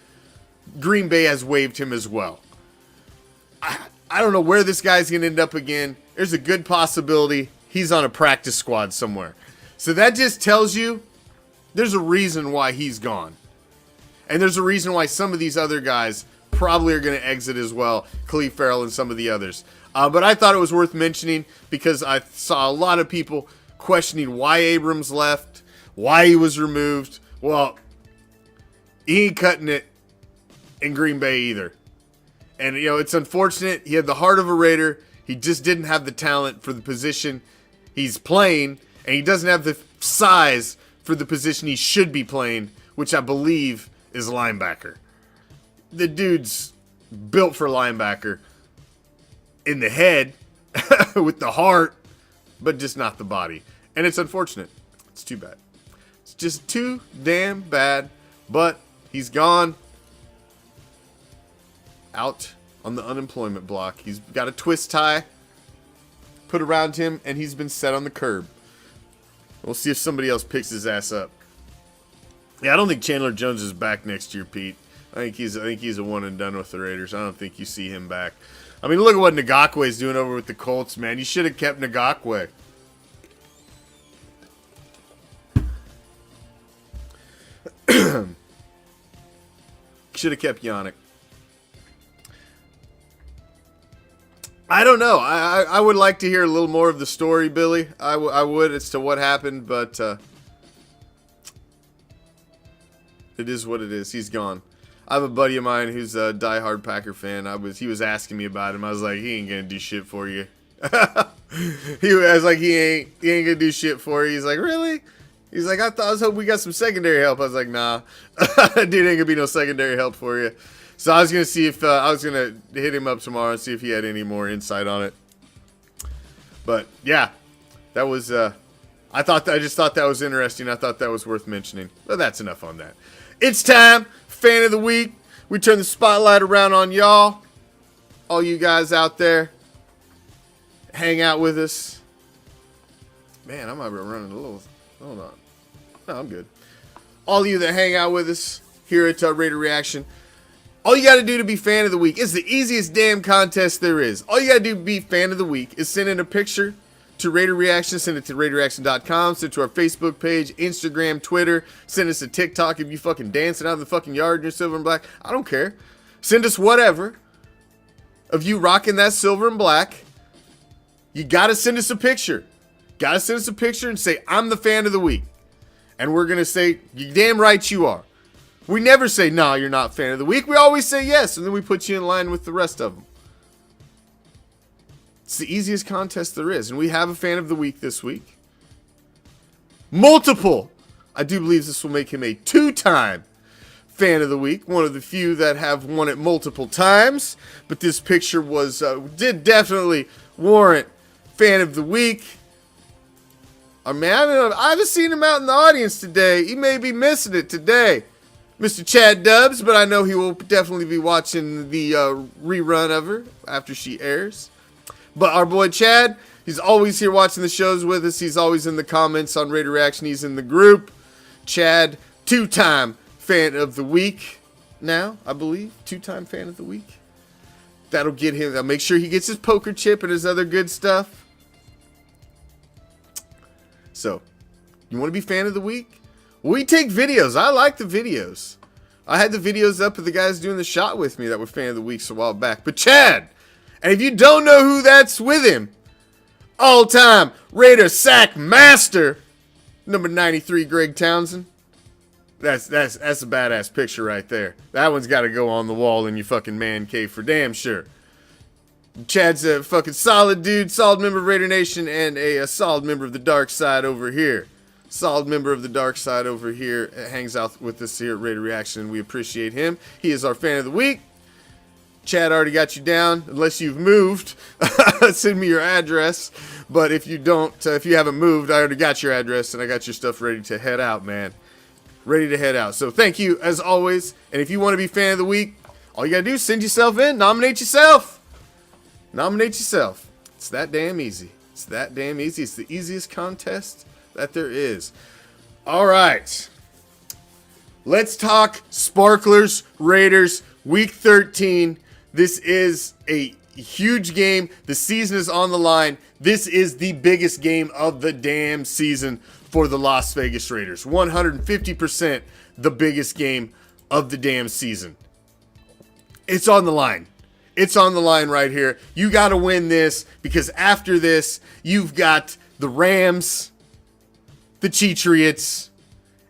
Green Bay has waived him as well. I don't know where this guy's going to end up again. There's a good possibility he's on a practice squad somewhere. So that just tells you there's a reason why he's gone. And there's a reason why some of these other guys probably are going to exit as well. Khalif Farrell and some of the others. But I thought it was worth mentioning because I saw a lot of people questioning why Abrams left, why he was removed. Well, he ain't cutting it in Green Bay either. And, you know, it's unfortunate. He had the heart of a Raider. He just didn't have the talent for the position he's playing. And he doesn't have the size for the position he should be playing, which I believe is linebacker. The dude's built for linebacker in the head with the heart, but just not the body. And it's unfortunate. It's too bad. It's just too damn bad. But he's gone out on the unemployment block. He's got a twist tie put around him, and he's been set on the curb. We'll see if somebody else picks his ass up. Yeah, I don't think Chandler Jones is back next year, Pete. I think he's a one and done with the Raiders. I don't think you see him back. I mean, look at what Ngakoue's doing over with the Colts, man. You should have kept Ngakoue. Should have kept Yannick. I don't know. I would like to hear a little more of the story, Billy. I would as to what happened, but it is what it is. He's gone. I have a buddy of mine who's a diehard Packer fan. He was asking me about him. I was like, he ain't gonna do shit for you. I was like, he ain't gonna do shit for you. He's like, really? He's like, I was hoping we got some secondary help. I was like, nah, dude, ain't gonna be no secondary help for you. So I was gonna see if I was gonna hit him up tomorrow and see if he had any more insight on it. But yeah, that was. I just thought that was interesting. I thought that was worth mentioning. But that's enough on that. It's time, fan of the week. We turn the spotlight around on y'all, all you guys out there. Hang out with us. Man, I might be running a little. Hold on. No, I'm good. All of you that hang out with us here at Raider Reaction. All you got to do to be fan of the week is the easiest damn contest there is. All you got to do to be fan of the week is send in a picture to Raider Reaction. Send it to RaiderReaction.com. Send it to our Facebook page, Instagram, Twitter. Send us a TikTok if you fucking dancing out in the fucking yard in your silver and black. I don't care. Send us whatever of you rocking that silver and black. You got to send us a picture. Got to send us a picture and say, I'm the fan of the week. And we're going to say, you damn right you are. We never say, no, you're not fan of the week. We always say yes, and then we put you in line with the rest of them. It's the easiest contest there is, and we have a fan of the week this week. Multiple. I do believe this will make him a 2-time fan of the week. One of the few that have won it multiple times, but this picture did definitely warrant fan of the week. I mean, I haven't seen him out in the audience today. He may be missing it today. Mr. Chad Dubs, but I know he will definitely be watching the rerun of her after she airs. But our boy Chad, he's always here watching the shows with us. He's always in the comments on Raider Reaction. He's in the group. Chad, 2-time fan of the week now, I believe. 2-time fan of the week. That'll get him. I'll make sure he gets his poker chip and his other good stuff. So, you want to be fan of the week? We take videos. I like the videos. I had the videos up of the guys doing the shot with me that were fan of the weeks a while back. But Chad, and if you don't know who that's with him, all-time Raider sack master, number 93, Greg Townsend. That's a badass picture right there. That one's got to go on the wall in your fucking man cave for damn sure. Chad's a fucking solid dude, solid member of Raider Nation, and a solid member of the dark side over here. Solid member of the dark side over here, hangs out with us here at Raider Reaction. We appreciate him. He is our fan of the week. Chad already got you down, unless you've moved. Send me your address. But if you don't, if you haven't moved, I already got your address and I got your stuff ready to head out, man. Ready to head out. So thank you as always. And if you want to be fan of the week, all you gotta do is send yourself in, nominate yourself. Nominate yourself. It's that damn easy. It's that damn easy. It's the easiest contest that there is. All right. Let's talk Sparklers Raiders Week 13. This is a huge game. The season is on the line. This is the biggest game of the damn season for the Las Vegas Raiders. 150% the biggest game of the damn season. It's on the line. It's on the line right here. You got to win this because after this, you've got the Rams, the Cheatriots,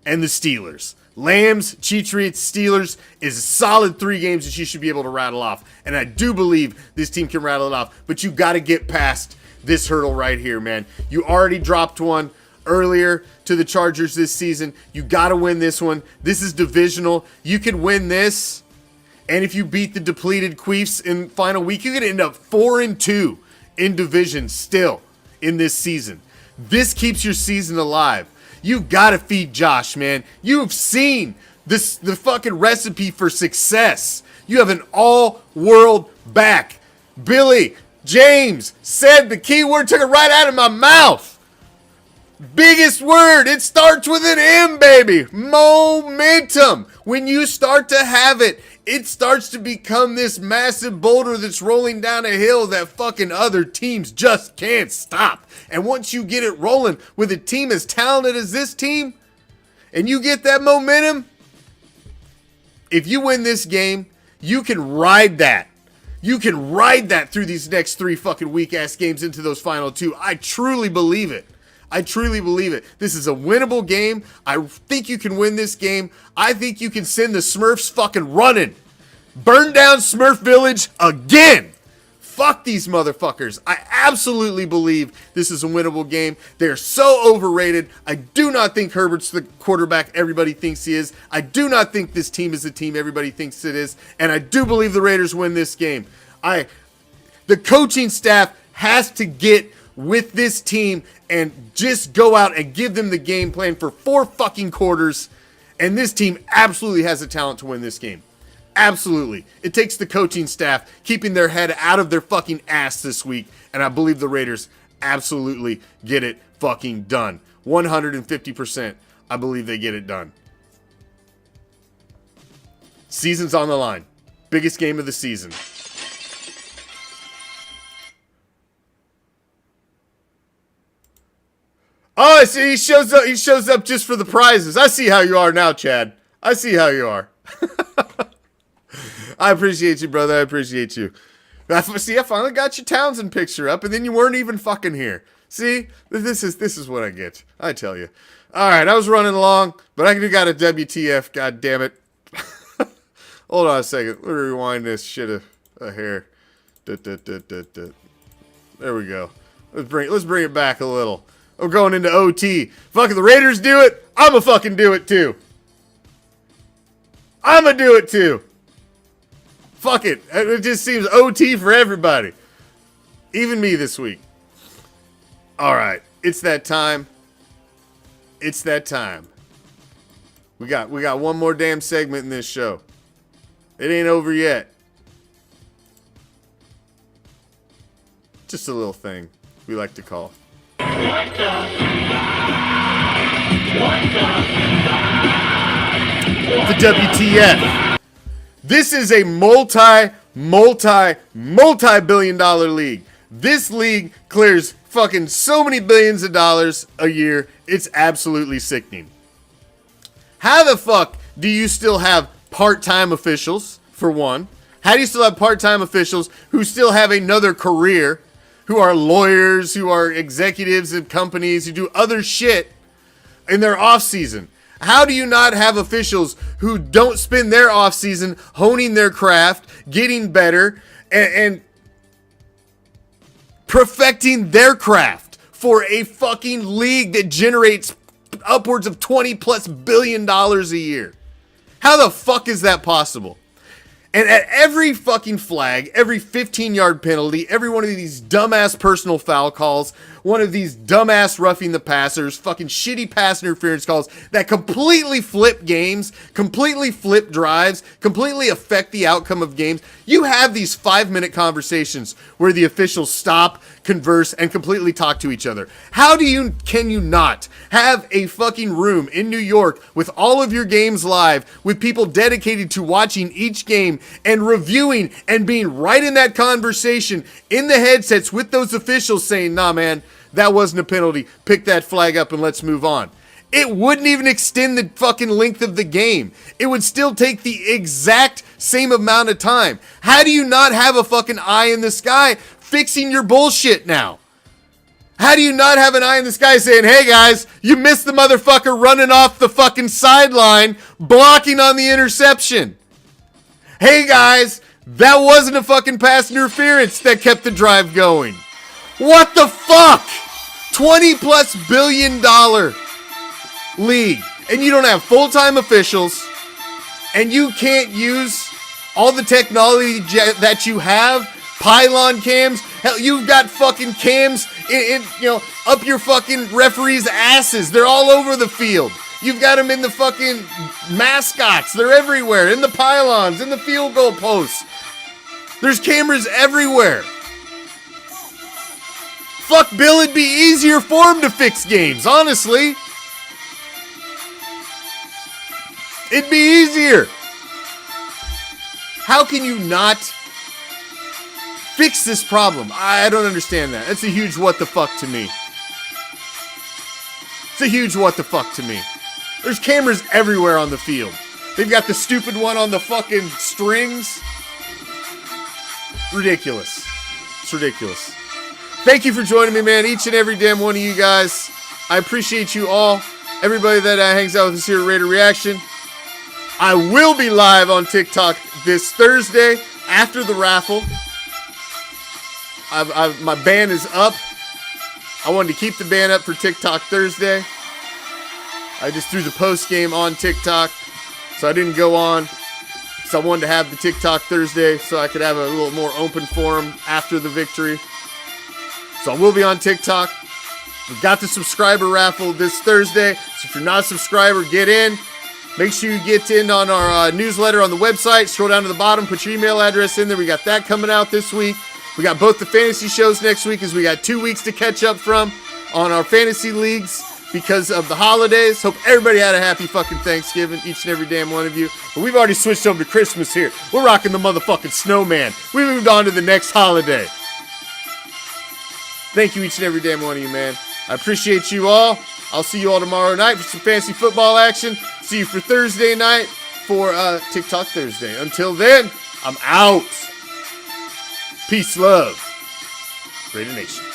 and the Steelers. Lambs, Cheatriots, Steelers is a solid 3 games that you should be able to rattle off. And I do believe this team can rattle it off. But you got to get past this hurdle right here, man. You already dropped one earlier to the Chargers this season. You got to win this one. This is divisional. You can win this. And if you beat the depleted Queefs in final week, you could end up 4-2 in division still in this season. This keeps your season alive. You gotta feed Josh, man. You've seen the fucking recipe for success. You have an all-world back. Billy James said the key word, took it right out of my mouth. Biggest word, it starts with an M, baby. Momentum. When you start to have it, it starts to become this massive boulder that's rolling down a hill that fucking other teams just can't stop. And once you get it rolling with a team as talented as this team, and you get that momentum, if you win this game, you can ride that. You can ride that through these next 3 fucking weak-ass games into those final 2. I truly believe it. I truly believe it. This is a winnable game. I think you can win this game. I think you can send the Smurfs fucking running. Burn down Smurf Village again. Fuck these motherfuckers. I absolutely believe this is a winnable game. They're so overrated. I do not think Herbert's the quarterback everybody thinks he is. I do not think this team is the team everybody thinks it is. And I do believe the Raiders win this game. The coaching staff has to get with this team and just go out and give them the game plan for 4 fucking quarters. And this team absolutely has the talent to win this game. Absolutely. It takes the coaching staff keeping their head out of their fucking ass this week. And I believe the Raiders absolutely get it fucking done. 150%. I believe they get it done. Season's on the line. Biggest game of the season. Oh, I see. He shows up. He shows up just for the prizes. I see how you are now, Chad. I see how you are. I appreciate you, brother. I appreciate you. See, I finally got your Townsend picture up, and then you weren't even fucking here. See, this is what I get. I tell you. All right, I was running along, but I got a WTF. God damn it! Hold on a second. Let me rewind this shit a hair. There we go. Let's bring it back a little. I'm going into OT. Fucking the Raiders do it. I'ma fucking do it too. I'ma do it too. Fuck it. It just seems OT for everybody. Even me this week. Alright. It's that time. It's that time. We got one more damn segment in this show. It ain't over yet. Just a little thing we like to call. The WTF. This is a multi-billion dollar league. This league clears fucking so many billions of dollars a year. It's absolutely sickening. How the fuck do you still have part-time officials, for one? How do you still have part-time officials who still have another career, who are lawyers, who are executives of companies, who do other shit in their off-season? How do you not have officials who don't spend their off-season honing their craft, getting better, and perfecting their craft for a fucking league that generates upwards of $20+ billion a year? How the fuck is that possible? And at every fucking flag, every 15-yard penalty, every one of these dumbass personal foul calls, one of these dumbass roughing the passers, fucking shitty pass interference calls that completely flip games, completely flip drives, completely affect the outcome of games. You have these 5-minute conversations where the officials stop, converse, and completely talk to each other. Can you not have a fucking room in New York with all of your games live, with people dedicated to watching each game and reviewing and being right in that conversation in the headsets with those officials saying, nah, man, that wasn't a penalty. Pick that flag up and let's move on. It wouldn't even extend the fucking length of the game. It would still take the exact same amount of time. How do you not have a fucking eye in the sky fixing your bullshit now? How do you not have an eye in the sky saying, hey guys, you missed the motherfucker running off the fucking sideline, blocking on the interception? Hey guys, that wasn't a fucking pass interference that kept the drive going. What the fuck? $20+ billion league, and you don't have full-time officials, and you can't use all the technology that you have, pylon cams. Hell, you've got fucking cams in up your fucking referees' asses. They're all over the field. You've got them in the fucking mascots. They're everywhere, in the pylons, in the field goal posts. There's cameras everywhere. Fuck Bill, it'd be easier for him to fix games, honestly. It'd be easier. How can you not fix this problem? I don't understand that. That's a huge what the fuck to me. It's a huge what the fuck to me. There's cameras everywhere on the field. They've got the stupid one on the fucking strings. Ridiculous. It's ridiculous. Thank you for joining me, man. Each and every damn one of you guys. I appreciate you all. Everybody that hangs out with us here at Raider Reaction. I will be live on TikTok this Thursday after the raffle. My ban is up. I wanted to keep the ban up for TikTok Thursday. I just threw the post game on TikTok, so I didn't go on. So I wanted to have the TikTok Thursday so I could have a little more open forum after the victory. So I will be on TikTok. We've got the subscriber raffle this Thursday. So if you're not a subscriber, get in. Make sure you get in on our newsletter on the website. Scroll down to the bottom, put your email address in there. We got that coming out this week. We got both the fantasy shows next week, as we got 2 weeks to catch up from on our fantasy leagues because of the holidays. Hope everybody had a happy fucking Thanksgiving, each and every damn one of you. But we've already switched over to Christmas here. We're rocking the motherfucking snowman. We moved on to the next holiday. Thank you, each and every damn one of you, man. I appreciate you all. I'll see you all tomorrow night for some fantasy football action. See you for Thursday night for TikTok Thursday. Until then, I'm out. Peace, love. Raider Nation.